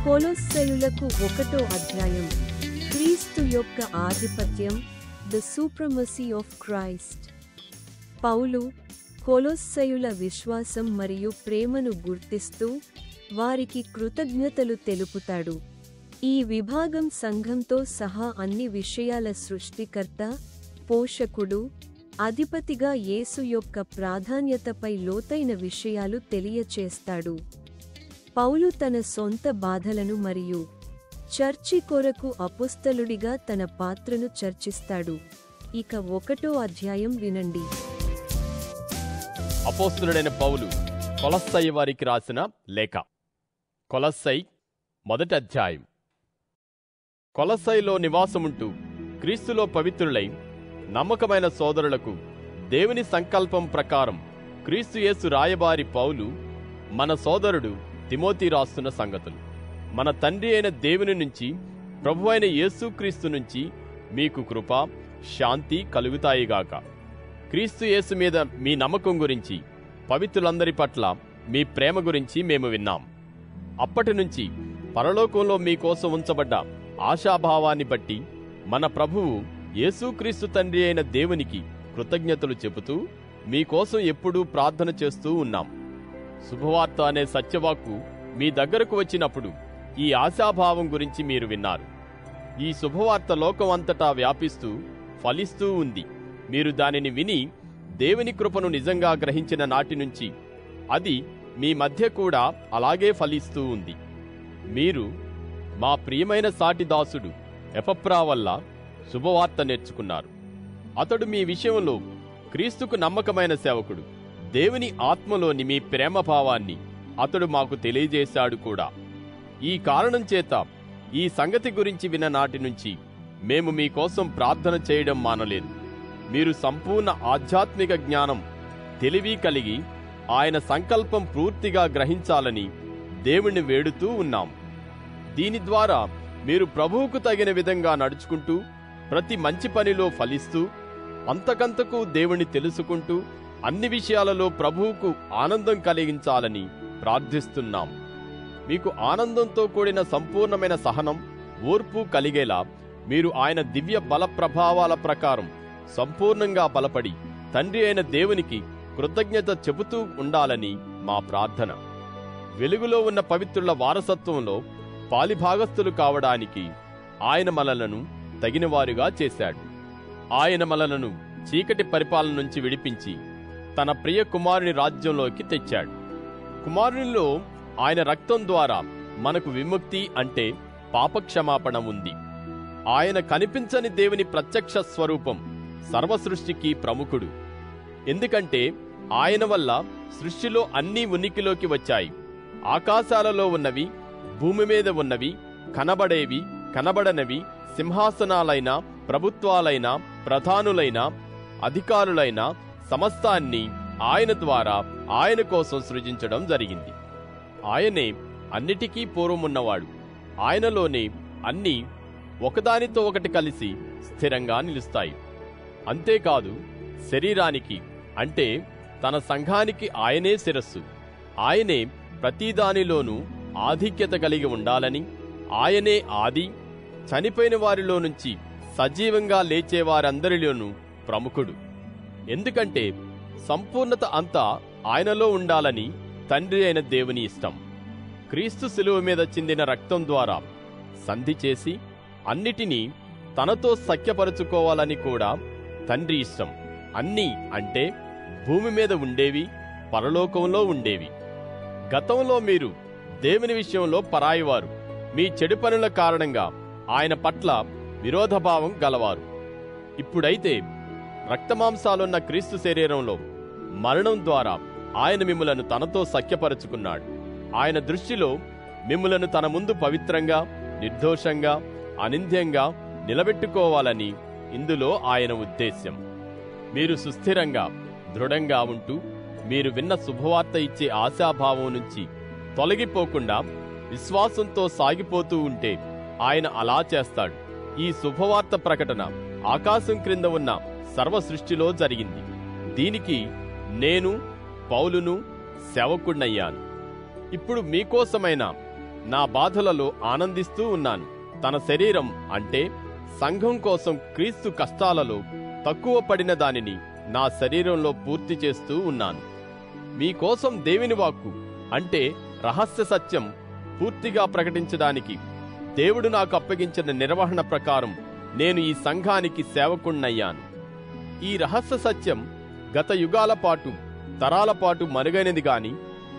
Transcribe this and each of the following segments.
కొలొస్సెయులకు 1వ అధ్యాయం. క్రీస్తు యొక్క ఆధిపత్యం, ద సూప్రమసీ ఆఫ్ క్రైస్ట్. పౌలు కొలొస్సెయుల విశ్వాసం మరియు ప్రేమను గుర్తిస్తూ వారికి కృతజ్ఞతలు తెలుపుతాడు. ఈ విభాగం సంఘంతో సహా అన్ని విషయాల సృష్టికర్త, పోషకుడు, అధిపతిగా యేసు యొక్క ప్రాధాన్యతపై లోతైన విషయాలు తెలియచేస్తాడు. పౌలు తన సొంత బాధలను మరియు చర్చి కొరకు అపోస్తలుడిగా తన పాత్రను చర్చిస్తాడు. ఇక 1వ అధ్యాయం వినండి. అపోస్తలుడైన పౌలు కొలస్సై వారికి రాసిన లేఖ. కొలస్సై 1వ అధ్యాయం. కొలస్సైలో నివాసముంటూ క్రీస్తులో పవిత్రులై నమ్మకమైన సోదరులకు దేవుని సంకల్పం ప్రకారం క్రీస్తు యేసు రాయబారి పౌలు మన సోదరుడు తిమోతి రాస్తున్న సంగతులు. మన తండ్రి అయిన దేవుని నుంచి, ప్రభువైన యేసుక్రీస్తు నుంచి మీకు కృప, శాంతి కలుగుతాయిగాక. క్రీస్తు యేసు మీద మీ నమ్మకం గురించి, పవిత్రులందరి పట్ల మీ ప్రేమ గురించి మేము విన్నాం. అప్పటి నుంచి పరలోకంలో మీకోసం ఉంచబడ్డ ఆశాభావాన్ని బట్టి మన ప్రభువు యేసుక్రీస్తు తండ్రి అయిన దేవునికి కృతజ్ఞతలు చెబుతూ మీకోసం ఎప్పుడూ ప్రార్థన చేస్తూ ఉన్నాం. శుభవార్త అనే సత్యవాక్కు మీ దగ్గరకు వచ్చినప్పుడు ఈ ఆశాభావం గురించి మీరు విన్నారు. ఈ శుభవార్త లోకం అంతటా వ్యాపిస్తూ ఫలిస్తూ ఉంది. మీరు దానిని విని దేవుని కృపను నిజంగా గ్రహించిన నాటి నుంచి అది మీ మధ్య కూడా అలాగే ఫలిస్తూ ఉంది. మీరు మా ప్రియమైన సాటి దాసుడు ఎపఫ్రా వల్ల శుభవార్త నేర్చుకున్నారు. అతడు మీ విషయంలో క్రీస్తుకు నమ్మకమైన సేవకుడు. దేవుని ఆత్మలోని మీ ప్రేమ భావాన్ని అతడు మాకు తెలియజేశాడు కూడా. ఈ కారణం చేత ఈ సంగతి గురించి విన్న నాటి నుంచి మేము మీకోసం ప్రార్థన చేయడం మానలేదు. మీరు సంపూర్ణ ఆధ్యాత్మిక జ్ఞానం, తెలివి కలిగి ఆయన సంకల్పం పూర్తిగా గ్రహించాలని దేవుణ్ణి వేడుతూ ఉన్నాం. దీని ద్వారా మీరు ప్రభువుకు తగిన విధంగా నడుచుకుంటూ ప్రతి మంచి పనిలో ఫలిస్తూ అంతకంతకు దేవుణ్ణి తెలుసుకుంటూ అన్ని విషయాలలో ప్రభువుకు ఆనందం కలిగించాలని ప్రార్థిస్తున్నాం. మీకు ఆనందంతో కూడిన సంపూర్ణమైన సహనం, ఓర్పు కలిగేలా మీరు ఆయన దివ్య బల ప్రభావాల ప్రకారం సంపూర్ణంగా బలపడి తండ్రి అయిన దేవునికి కృతజ్ఞత చెబుతూ ఉండాలని మా ప్రార్థన. వెలుగులో ఉన్న పవిత్రుల వారసత్వంలో పాలిభాగస్థులు కావడానికి ఆయన మనలను తగినవారుగా చేశాడు. ఆయన మనలను చీకటి పరిపాలన నుంచి విడిపించి తన ప్రియ కుమారుని రాజ్యంలోకి తెచ్చాడు. కుమారునిలో ఆయన రక్తం ద్వారా మనకు విముక్తి, అంటే పాపక్షమాపణ ఉంది. ఆయన కనిపించని దేవుని ప్రత్యక్ష స్వరూపం, సర్వసృష్టికి ప్రముఖుడు. ఎందుకంటే ఆయన వల్ల సృష్టిలో అన్నీ ఉనికిలోకి వచ్చాయి. ఆకాశాలలో ఉన్నవి, భూమి మీద ఉన్నవి, కనబడేవి, కనబడనవి, సింహాసనాలైన, ప్రభుత్వాలైన, ప్రధానులైన, అధికారులైన సమస్తాన్ని ఆయన ద్వారా ఆయన కోసం సృజించడం జరిగింది. ఆయనే అన్నిటికీ పూర్వమున్నవాడు. ఆయనలోనే అన్నీ ఒకదానితో ఒకటి కలిసి స్థిరంగా నిలుస్తాయి. అంతేకాదు, శరీరానికి, అంటే తన సంఘానికి ఆయనే శిరస్సు. ఆయనే ప్రతిదానిలోనూ ఆధిక్యత కలిగి ఉండాలని, ఆయనే ఆది, చనిపోయిన వారిలో నుంచి సజీవంగా లేచేవారందరిలోనూ ప్రముఖుడు. ఎందుకంటే సంపూర్ణత అంతా ఆయనలో ఉండాలని తండ్రి అయిన దేవుని ఇష్టం. క్రీస్తు శిలువ మీద చిందిన రక్తం ద్వారా సంధి చేసి అన్నిటినీ తనతో సఖ్యపరుచుకోవాలని కూడా తండ్రి ఇష్టం. అన్నీ అంటే భూమి మీద ఉండేవి, పరలోకంలో ఉండేవి. గతంలో మీరు దేవుని విషయంలో పరాయివారు, మీ చెడు పనుల కారణంగా ఆయన పట్ల విరోధభావం గలవారు. ఇప్పుడైతే రక్తమాంసాలున్న క్రీస్తు శరీరంలో మరణం ద్వారా ఆయన మిమ్ములను తనతో సఖ్యపరుచుకున్నాడు. ఆయన దృష్టిలో మిమ్ములను తన ముందు పవిత్రంగా, నిర్దోషంగా, అనింద్యంగా నిలబెట్టుకోవాలని ఇందులో ఆయన ఉద్దేశ్యం. మీరు సుస్థిరంగా, దృఢంగా ఉంటూ మీరు విన్న శుభవార్త ఇచ్చే ఆశాభావం నుంచి తొలగిపోకుండా విశ్వాసంతో సాగిపోతూ ఉంటే ఆయన అలా చేస్తాడు. ఈ శుభవార్త ప్రకటన ఆకాశం క్రింద ఉన్న సర్వ సృష్టిలో జరిగింది. దీనికి నేను, పౌలును సేవకుడినయ్యాను. ఇప్పుడు మీకోసమైన నా బాధలలో ఆనందిస్తూ ఉన్నాను. తన శరీరం అంటే సంఘం కోసం క్రీస్తు కష్టాలలో తక్కువ పడిన దానిని నా శరీరంలో పూర్తి చేస్తూ ఉన్నాను. మీకోసం దేవుని వాక్కు అంటే రహస్య సత్యం పూర్తిగా ప్రకటించడానికి దేవుడు నాకు అప్పగించిన నిర్వహణ ప్రకారం నేను ఈ సంఘానికి సేవకుణ్ణయ్యాను. ఈ రహస్య సత్యం గత యుగాల పాటు తరాల పాటు మరుగైనది గాని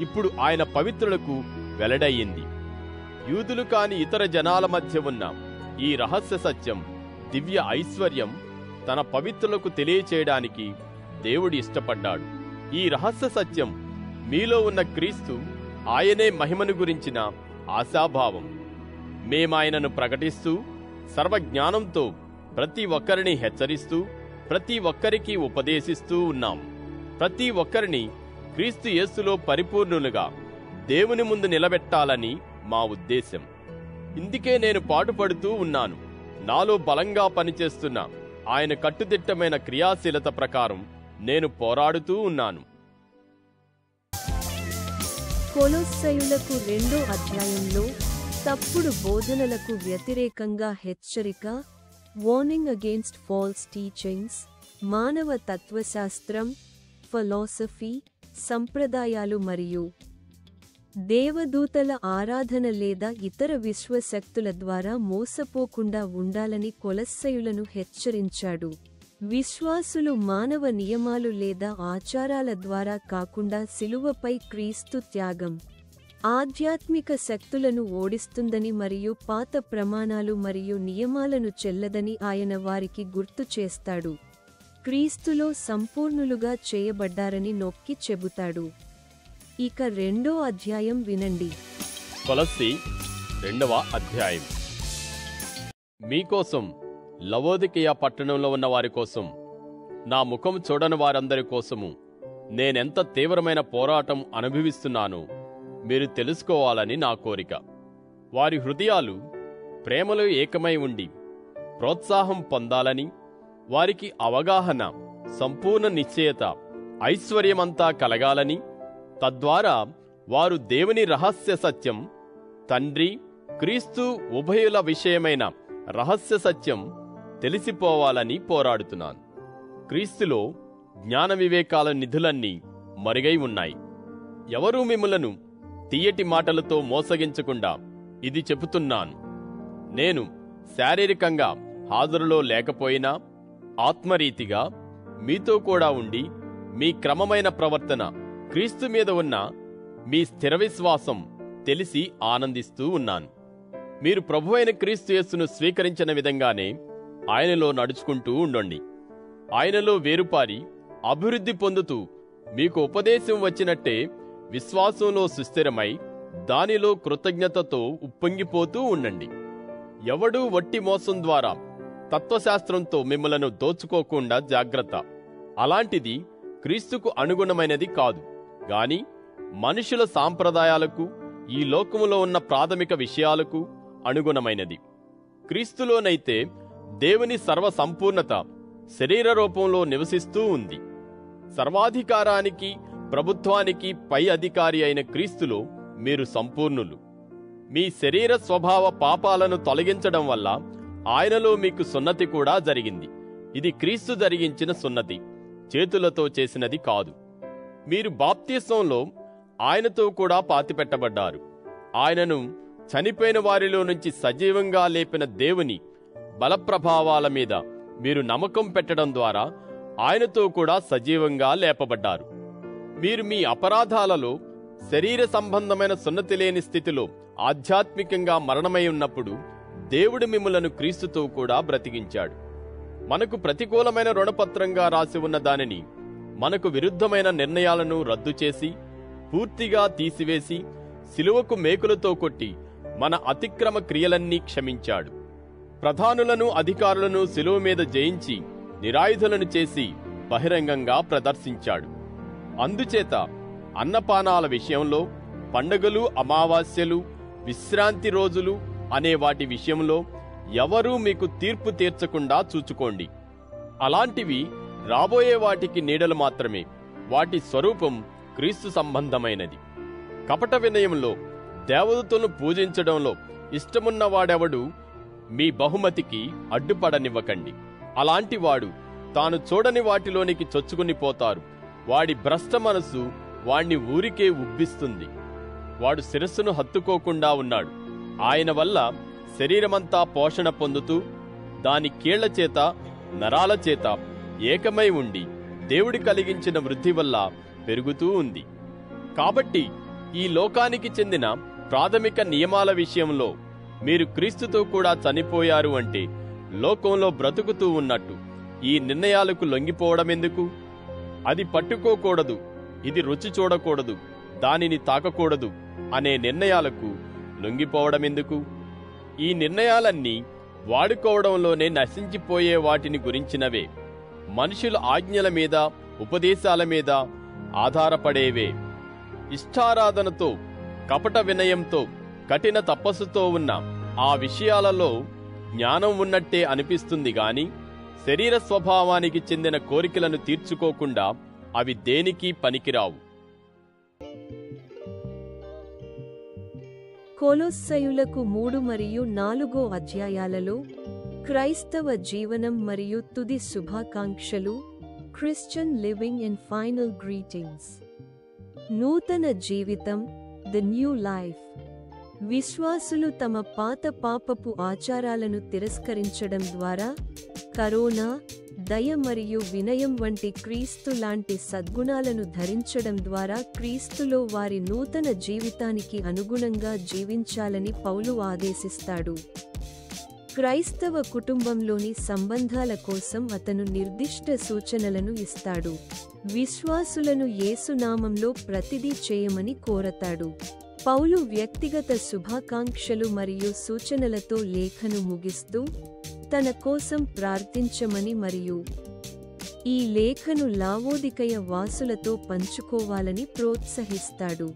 ఇప్పుడు ఆయన పవిత్రులకు వెల్లడయ్యింది. యూదులు కాని ఇతర జనాల మధ్య ఉన్న ఈ రహస్య సత్యం దివ్య ఐశ్వర్యం తన పవిత్రులకు తెలియచేయడానికి దేవుడు ఇష్టపడ్డాడు. ఈ రహస్య సత్యం మీలో ఉన్న క్రీస్తు ఆయనే మహిమను గురించిన ఆశాభావం. మేమాయనను ప్రకటిస్తూ సర్వజ్ఞానంతో ప్రతి ఒక్కరిని హెచ్చరిస్తూ ప్రతి ఒక్కరికి ఉపదేశిస్తూ ఉన్నాం. ప్రతి ఒక్కరిని క్రీస్తు యేసులో పరిపూర్ణులుగా దేవుని ముందు నిలబెట్టాలని మా ఉద్దేశం. ఇందుకే నేను పాటుపడుతూ ఉన్నాను. నాలో బలంగా పనిచేస్తున్న ఆయన కట్టుదిట్టమైన క్రియాశీలత ప్రకారం నేను పోరాడుతూ ఉన్నాను. కొలొస్సయులకు 2వ అధ్యాయంలో తప్పుడు బోధనలకు వ్యతిరేకంగా హెచ్చరిక, వార్నింగ్ అగేన్స్ట్ ఫాల్స్ టీచింగ్స్, మానవ తత్వశాస్త్రం, ఫిలాసఫీ, సంప్రదాయాలు మరియు దేవదూతల ఆరాధన లేదా ఇతర విశ్వశక్తుల ద్వారా మోసపోకుండా ఉండాలని కొలొస్సయులను హెచ్చరించాడు. విశ్వాసులు మానవ నియమాలు లేదా ఆచారాల ద్వారా కాకుండా శిలువపై క్రీస్తు త్యాగం ఆధ్యాత్మిక శక్తులను ఓడిస్తుందని మరియు పాత ప్రమాణాలు మరియు నియమాలను చెల్లదని ఆయన వారికి గుర్తు చేస్తాడు. క్రీస్తులో సంపూర్ణులుగా చేయబడ్డారని నొక్కి చెబుతాడు. ఇక 2వ అధ్యాయం వినండి. కొలస్సీ 2వ అధ్యాయం. మీకోసం లవోదికయ పట్టణంలో ఉన్న వారి కోసం, నా ముఖం చూడని వారందరి కోసము నేనెంత తీవ్రమైన పోరాటం అనుభవిస్తున్నానో మీరు తెలుసుకోవాలని నా కోరిక. వారి హృదయాలు ప్రేమలో ఏకమై ఉండి ప్రోత్సాహం పొందాలని, వారికి అవగాహన, సంపూర్ణ నిశ్చయత, ఐశ్వర్యమంతా కలగాలని, తద్వారా వారు దేవుని రహస్య సత్యం, తండ్రి క్రీస్తు ఉభయుల విషయమైన రహస్య సత్యం తెలిసిపోవాలని పోరాడుతున్నాను. క్రీస్తులో జ్ఞాన వివేకాల నిధులన్నీ మరుగై ఉన్నాయి. ఎవరూ మిమ్ములను తీయటి మాటలతో మోసగించకుండా ఇది చెబుతున్నాను. నేను శారీరకంగా హాజరులో లేకపోయినా ఆత్మరీతిగా మీతో కూడా ఉండి మీ క్రమమైన ప్రవర్తన, క్రీస్తు మీద ఉన్న మీ స్థిర విశ్వాసం తెలిసి ఆనందిస్తూ ఉన్నాను. మీరు ప్రభువైన క్రీస్తు యేసును స్వీకరించిన విధంగానే ఆయనలో నడుచుకుంటూ ఉండండి. ఆయనలో వేరుపారి అభివృద్ధి పొందుతూ మీకు ఉపదేశం వచ్చినట్టే విశ్వాసంలో సుస్థిరమై దానిలో కృతజ్ఞతతో ఉప్పొంగిపోతూ ఉండండి. ఎవడూ వట్టి మోసం ద్వారా తత్వశాస్త్రంతో మిమ్మలను దోచుకోకుండా జాగ్రత్త. అలాంటిది క్రీస్తుకు అనుగుణమైనది కాదు గాని మనుషుల సాంప్రదాయాలకు, ఈ లోకములో ఉన్న ప్రాథమిక విషయాలకు అనుగుణమైనది. క్రీస్తులోనైతే దేవుని సర్వ సంపూర్ణత శరీర రూపంలో నివసిస్తూ ఉంది. సర్వాధికారానికి, ప్రభుత్వానికి పై అధికారి అయిన క్రీస్తులో మీరు సంపూర్ణులు. మీ శరీర స్వభావ పాపాలను తొలగించడం వల్ల ఆయనలో మీకు సున్నతి కూడా జరిగింది. ఇది క్రీస్తు జరిగించిన సున్నతి, చేతులతో చేసినది కాదు. మీరు బాప్తిసంలో ఆయనతో కూడా పాతిపెట్టబడ్డారు. ఆయనను చనిపోయిన వారిలో నుంచి సజీవంగా లేపిన దేవుని బలప్రభావాల మీద మీరు నమ్మకం పెట్టడం ద్వారా ఆయనతో కూడా సజీవంగా లేపబడ్డారు. మీరు మీ అపరాధాలలో శరీర సంబంధమైన సున్నతి లేని స్థితిలో ఆధ్యాత్మికంగా మరణమై ఉన్నప్పుడు దేవుడు మిమ్ములను క్రీస్తుతో కూడా బ్రతికించాడు. మనకు ప్రతికూలమైన రుణపత్రంగా రాసి ఉన్న దానిని, మనకు విరుద్ధమైన నిర్ణయాలను రద్దు చేసి పూర్తిగా తీసివేసి శిలువకు మేకులతో కొట్టి మన అతిక్రమ క్రియలన్నీ క్షమించాడు. ప్రధానులను, అధికారులను శిలువ మీద జయించి నిరాయుధులను చేసి బహిరంగంగా ప్రదర్శించాడు. అందుచేత అన్నపానాల విషయంలో, పండుగలు, అమావాస్యలు, విశ్రాంతి రోజులు అనే వాటి విషయంలో ఎవరూ మీకు తీర్పు తీర్చకుండా చూచుకోండి. అలాంటివి రాబోయే వాటికి నీడలు మాత్రమే. వాటి స్వరూపం క్రీస్తు సంబంధమైనది. కపట వినయంలో దేవదూతలను పూజించడంలో ఇష్టమున్నవాడెవడు మీ బహుమతికి అడ్డుపడనివ్వకండి. అలాంటివాడు తాను చూడని వాటిలోనికి చొచ్చుకుని పోతారు. వాడి భ్రష్ట మనసు వాణ్ణి ఊరికే ఉబ్బిస్తుంది. వాడు శిరస్సును హత్తుకోకుండా ఉన్నాడు. ఆయన వల్ల శరీరమంతా పోషణ పొందుతూ దాని కీళ్ల చేత నరాల చేత ఏకమై ఉండి దేవుడి కలిగించిన వృద్ధి వల్ల పెరుగుతూ ఉంది. కాబట్టి ఈ లోకానికి చెందిన ప్రాథమిక నియమాల విషయంలో మీరు క్రీస్తుతో కూడా చనిపోయారు అంటే లోకంలో బ్రతుకుతూ ఉన్నట్టు ఈ నిర్ణయాలకు లొంగిపోవడమెందుకు? అది పట్టుకోకూడదు, ఇది రుచి చూడకూడదు, దానిని తాకకూడదు అనే నిర్ణయాలకు లొంగిపోవడమెందుకు? ఈ నిర్ణయాలన్నీ వాడుకోవడంలోనే నశించిపోయే వాటిని గురించినవే. మనుషుల ఆజ్ఞల మీద, ఉపదేశాల మీద ఆధారపడేవే. ఇష్టారాధనతో, కపట వినయంతో, కఠిన తపస్సుతో ఉన్న ఆ విషయాలలో జ్ఞానం ఉన్నట్టే అనిపిస్తుంది గాని శరీర స్వభావానికి చెందిన కోరికలను తీర్చుకోకుండా అవి దేనికి పనికిరావు. కొలొస్సయులకు 3 మరియు 4 అధ్యాయాలలో క్రైస్తవ జీవనం మరియు తుది శుభాకాంక్షలు, Christian living in final greetings. నూతన జీవితం, ది న్యూ లైఫ్. విశ్వాసులు తమ పాత పాపపు ఆచారాలను తిరస్కరించడం ద్వారా కరుణ, దయ మరియు వినయం వంటి క్రీస్తు లాంటి సద్గుణాలను ధరించడం ద్వారా క్రీస్తులో వారి నూతన జీవితానికి అనుగుణంగా జీవించాలని పౌలు ఆదేశిస్తాడు. క్రైస్తవ కుటుంబంలోని సంబంధాల కోసం అతను నిర్దిష్ట సూచనలను ఇస్తాడు. విశ్వాసులను యేసునామంలో ప్రతిదీ చేయమని కోరతాడు. పౌలు వ్యక్తిగత శుభాకాంక్షలు మరియు సూచనలతో లేఖను ముగిస్తూ తన కోసం ప్రార్థించమని మరియు ఈ లేఖను లావోదికయ వాసులతో పంచుకోవాలని ప్రోత్సహిస్తాడు.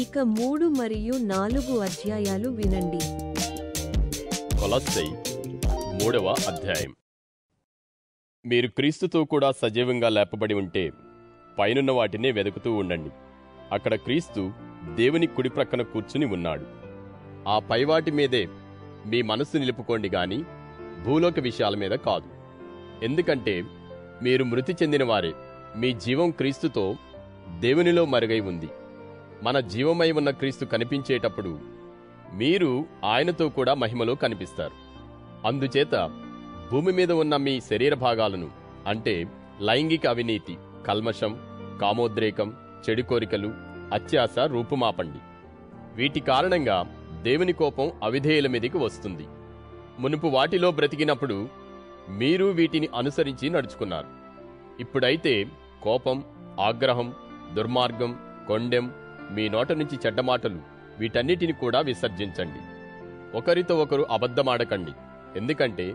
ఇక 3 మరియు 4 అధ్యాయాలు వినండి. కొలస్సై 3వ అధ్యాయం. మీరు క్రీస్తుతో కూడా సజీవంగా లేపబడి ఉంటే పైనున్న వాటినే వెతుకుతూ ఉండండి. అక్కడ క్రీస్తు దేవుని కుడి ప్రక్కన కూర్చుని ఉన్నాడు. ఆ పైవాటి మీదే మీ మనస్సు నిలుపుకోండి గాని భూలోక విషయాల మీద కాదు. ఎందుకంటే మీరు మృతి చెందిన వారే. మీ జీవం క్రీస్తుతో దేవునిలో మరుగై ఉంది. మన జీవమై ఉన్న క్రీస్తు కనిపించేటప్పుడు మీరు ఆయనతో కూడా మహిమలో కనిపిస్తారు. అందుచేత భూమి మీద ఉన్న మీ శరీర భాగాలను, అంటే లైంగిక అవినీతి, కల్మషం, కామోద్రేకం, చెడు కోరికలు, అత్యాశ రూపుమాపండి. వీటి కారణంగా దేవుని కోపం అవిధేయుల మీదికి వస్తుంది. మునుపు వాటిలో బ్రతికినప్పుడు మీరు వీటిని అనుసరించి నడుచుకున్నారు. ఇప్పుడైతే కోపం, ఆగ్రహం, దుర్మార్గం, కొండెం, మీ నోట నుంచి చెడ్డమాటలు వీటన్నిటిని కూడా విసర్జించండి. ఒకరితో ఒకరు అబద్ధమాడకండి. ఎందుకంటే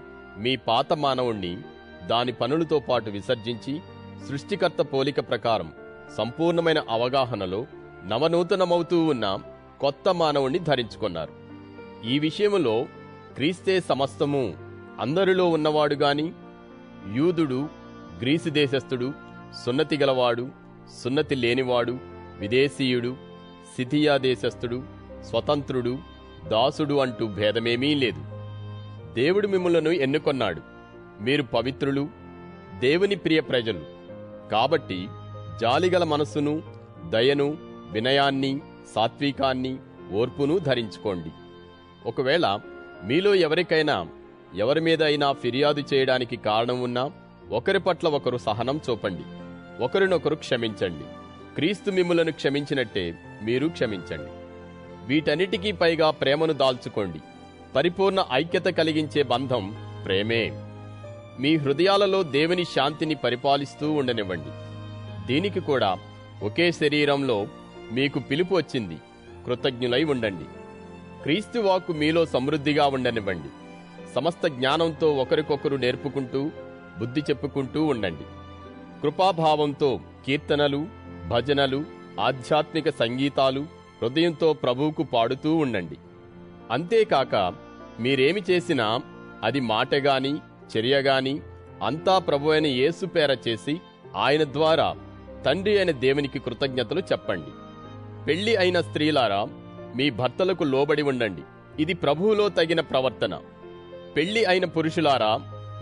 మీ పాత మానవుణ్ణి దాని పనులతో పాటు విసర్జించి సృష్టికర్త పోలిక ప్రకారం సంపూర్ణమైన అవగాహనలో నవనూతనమవుతూ ఉన్న కొత్త మానవుణ్ణి ధరించుకున్నారు. ఈ విషయములో క్రీస్తే సమస్తము. అందరిలో ఉన్నవాడు గాని, యూదుడు, గ్రీసు దేశస్థుడు, సున్నతి గలవాడు, సున్నతి లేనివాడు, విదేశీయుడు, సిథియా దేశస్థుడు, స్వతంత్రుడు, దాసుడు అంటూ భేదమేమీ లేదు. దేవుడు మిమ్ములను ఎన్నుకొన్నాడు. మీరు పవిత్రులు, దేవుని ప్రియ ప్రజలు. కాబట్టి జాలిగల మనస్సును, దయను, వినయాన్ని, సాత్వికాన్ని, ఓర్పును ధరించుకోండి. ఒకవేళ మీలో ఎవరికైనా ఎవరి మీద అయినా ఫిర్యాదు చేయడానికి కారణం ఉన్నా ఒకరి పట్ల ఒకరు సహనం చూపండి. ఒకరినొకరు క్షమించండి. క్రీస్తు మిమ్ములను క్షమించినట్టే మీరు క్షమించండి. వీటన్నిటికీ పైగా ప్రేమను దాల్చుకోండి. పరిపూర్ణ ఐక్యత కలిగించే బంధం ప్రేమే. మీ హృదయాలలో దేవుని శాంతిని పరిపాలిస్తూ ఉండనివ్వండి. దీనికి కూడా ఒకే శరీరంలో మీకు పిలుపు వచ్చింది. కృతజ్ఞులై ఉండండి. క్రీస్తు వాక్కు మీలో సమృద్ధిగా ఉండనివ్వండి. సమస్త జ్ఞానంతో ఒకరికొకరు నేర్పుకుంటూ బుద్ధి చెప్పుకుంటూ ఉండండి. కృపాభావంతో కీర్తనలు, భజనలు, ఆధ్యాత్మిక సంగీతాలు హృదయంతో ప్రభువుకు పాడుతూ ఉండండి. అంతేకాక మీరేమి చేసినా అది మాటగాని చర్యగాని అంతా ప్రభువైన యేసు పేర చేసి ఆయన ద్వారా తండ్రి అయిన దేవునికి కృతజ్ఞతలు చెప్పండి. పెళ్లి అయిన స్త్రీలారా, మీ భర్తలకు లోబడి ఉండండి. ఇది ప్రభువులో తగిన ప్రవర్తన. పెళ్లి అయిన పురుషులారా,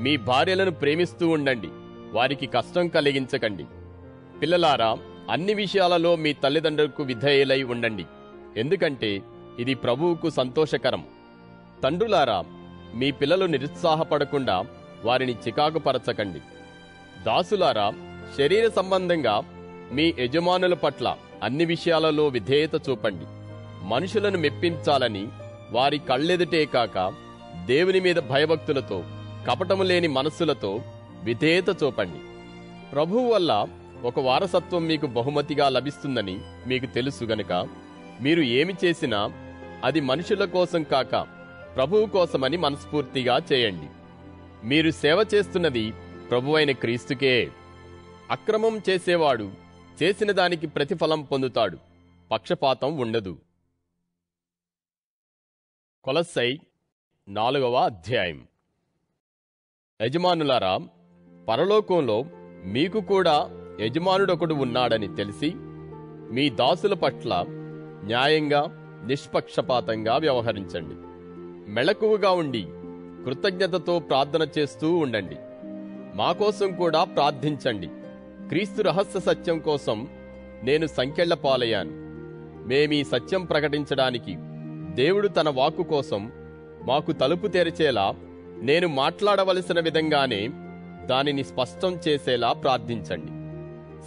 మీ భార్యలను ప్రేమిస్తూ ఉండండి, వారికి కష్టం కలిగించకండి. పిల్లలారా, అన్ని విషయాలలో మీ తల్లిదండ్రులకు విధేయులై ఉండండి, ఎందుకంటే ఇది ప్రభువుకు సంతోషకరం. తండ్రులారా, మీ పిల్లలు నిరుత్సాహపడకుండా వారిని చికాకుపరచకండి. దాసులారా, శరీర సంబంధంగా మీ యజమానుల పట్ల అన్ని విషయాలలో విధేయత చూపండి. మనుషులను మెప్పించాలని వారి కళ్ళెదుటే కాక దేవుని మీద భయభక్తులతో, కపటము లేని మనస్సులతో విధేయత చూపండి. ప్రభువు వల్ల ఒక వారసత్వం మీకు బహుమతిగా లభిస్తుందని మీకు తెలుసు గనుక మీరు ఏమి చేసినా అది మనుషుల కోసం కాక ప్రభువు కోసమని మనస్ఫూర్తిగా చేయండి. మీరు సేవ చేస్తున్నది ప్రభువైన క్రీస్తుకే. అక్రమం చేసేవాడు చేసిన దానికి ప్రతిఫలం పొందుతాడు, పక్షపాతం ఉండదు. కొలస్సై 4వ అధ్యాయం. యజమానులారా, పరలోకంలో మీకు కూడా యజమానుడొకడు ఉన్నాడని తెలిసి మీ దాసుల పట్ల న్యాయంగా, నిష్పక్షపాతంగా వ్యవహరించండి. మెళకువగా ఉండి కృతజ్ఞతతో ప్రార్థన చేస్తూ ఉండండి. మా కోసం కూడా ప్రార్థించండి. క్రీస్తు రహస్య సత్యం కోసం నేను సంకెళ్ల పాలయ్యాను. మేమీ సత్యం ప్రకటించడానికి దేవుడు తన వాక్కు కోసం మాకు తలుపు తెరిచేలా, నేను మాట్లాడవలసిన విధంగానే దానిని స్పష్టం చేసేలా ప్రార్థించండి.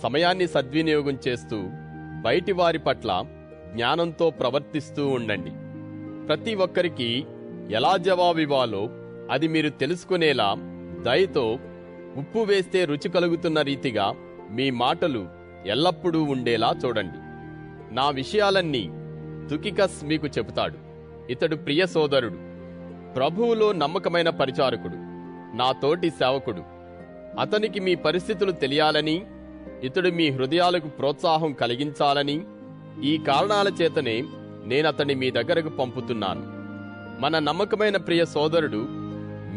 సమయాన్ని సద్వినియోగం చేస్తూ బయటి వారి పట్ల జ్ఞానంతో ప్రవర్తిస్తూ ఉండండి. ప్రతి ఒక్కరికి ఎలా జవాబివ్వాలో అది మీరు తెలుసుకునేలా దయతో, ఉప్పు వేస్తే రుచి కలుగుతున్న రీతిగా మీ మాటలు ఎల్లప్పుడూ ఉండేలా చూడండి. నా విషయాలన్నీ తుకికస్ మీకు చెబుతాడు. ఇతడు ప్రియ సోదరుడు, ప్రభువులో నమ్మకమైన పరిచారకుడు, నా తోటి సేవకుడు. అతనికి మీ పరిస్థితులు తెలియాలని, ఇతడు మీ హృదయాలకు ప్రోత్సాహం కలిగించాలని ఈ కారణాల చేతనే నేనతన్ని మీ దగ్గరకు పంపుతున్నాను. మన నమ్మకమైన ప్రియ సోదరుడు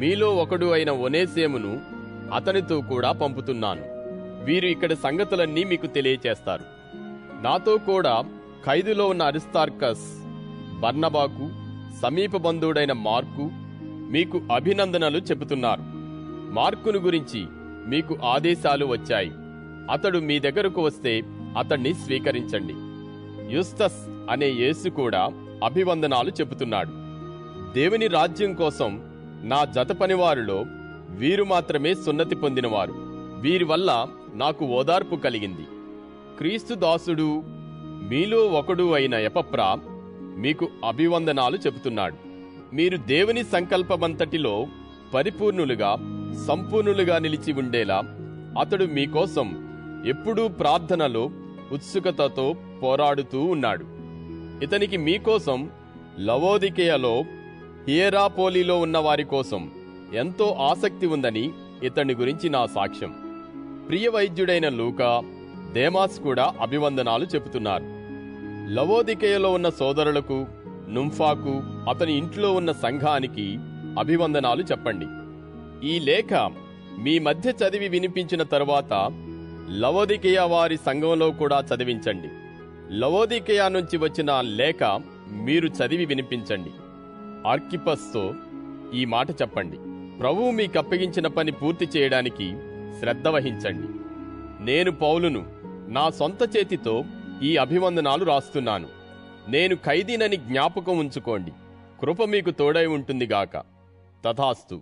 మీలో ఒకడు అయిన ఒనేసేమును అతనితో కూడా పంపుతున్నాను. వీరు ఇక్కడ సంగతులన్నీ మీకు తెలియచేస్తారు. నాతో కూడా ఖైదులో ఉన్న అరిస్తార్కస్, బర్నబాకు, సమీప బంధువుడైన మార్కు మీకు అభినందనలు చెబుతున్నారు. మార్కును గురించి మీకు ఆదేశాలు వచ్చాయి. అతడు మీ దగ్గరకు వస్తే అతణ్ణి స్వీకరించండి. యుస్తస్ అనే యేసు కూడా అభివందనాలు చెబుతున్నాడు. దేవుని రాజ్యం కోసం నా జత పనివారిలో వీరు మాత్రమే సున్నతి పొందినవారు. వీరి వల్ల నాకు ఓదార్పు కలిగింది. క్రీస్తు దాసుడు, మీలో ఒకడు అయిన ఎపఫ్రా మీకు అభివందనాలు చెబుతున్నాడు. మీరు దేవుని సంకల్పమంతటిలో పరిపూర్ణులుగా, సంపూర్ణులుగా నిలిచి ఉండేలా అతడు మీకోసం ఎప్పుడూ ప్రార్థనలో ఉత్సుకతతో పోరాడుతూ ఉన్నాడు. ఇతనికి మీకోసం లవోదికేయలో, హియెరాపోలిలో ఉన్న వారి కోసం ఎంతో ఆసక్తి ఉందని ఇతని గురించి నా సాక్ష్యం. ప్రియ వైద్యుడైన లూకా, దేమాస్ కూడా అభివందనాలు చెబుతున్నారు. లవోదికేయలో ఉన్న సోదరులకు, నుంఫాకు, అతని ఇంట్లో ఉన్న సంఘానికి అభివందనాలు చెప్పండి. ఈ లేఖ మీ మధ్య చదివి వినిపించిన తరువాత లవోదికేయ వారి సంఘంలో కూడా చదివించండి. లవోదికేయ నుంచి వచ్చిన లేఖ మీరు చదివి వినిపించండి. ఆర్కిపస్తో ఈ మాట చెప్పండి. ప్రభువు మీకప్పగించిన పని పూర్తి చేయడానికి శ్రద్ధ వహించండి. నేను పౌలును నా సొంత చేతితో ఈ అభివందనాలు రాస్తున్నాను. నేను ఖైదీనని జ్ఞాపకం ఉంచుకోండి. కృప మీకు తోడై ఉంటుందిగాక. తథాస్తు.